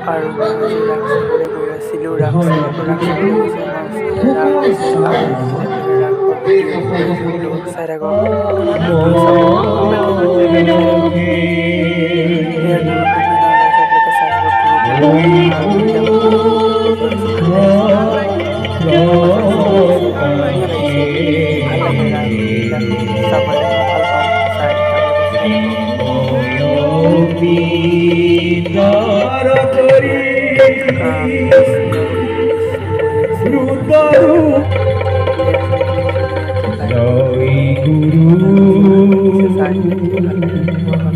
আৰু মই যে ৰাংচাবলৈ গৈ আছিলোঁ, ৰাংচাবলৈ গৈছে মই ৰাস হৈছে আৰু তেনেদৰে ৰাসৰ ভিডিঅ' ফুটেজবোৰ চাই থাকক। ভিডিঅ' চাব আপোনালোকে চাই থাকক। এয়া গুৰুকুল মেলা ওলাইছে, আপোনালোকে চাই থাকক গুৰুকুল মেলা আৰু এতিয়া মই গুৰুকুল মেলালৈ গৈ আছোঁ। ভাল লাগিছে, মজা চিন লাগিছে, ধুনীয়া লাগিছে, ভাল লাগে ৰাসবিলাক চাবলৈ। মই ভাল পাওঁ চাই, আপোনালোকে চাই থাকক। কৃষ্ণ বহি আছে, বহি আছে, ধুনীয়াকৈ গাই আছে, আপোনালোকে চাই, ভাল লাগে, ভাল লাগে, মই ভাল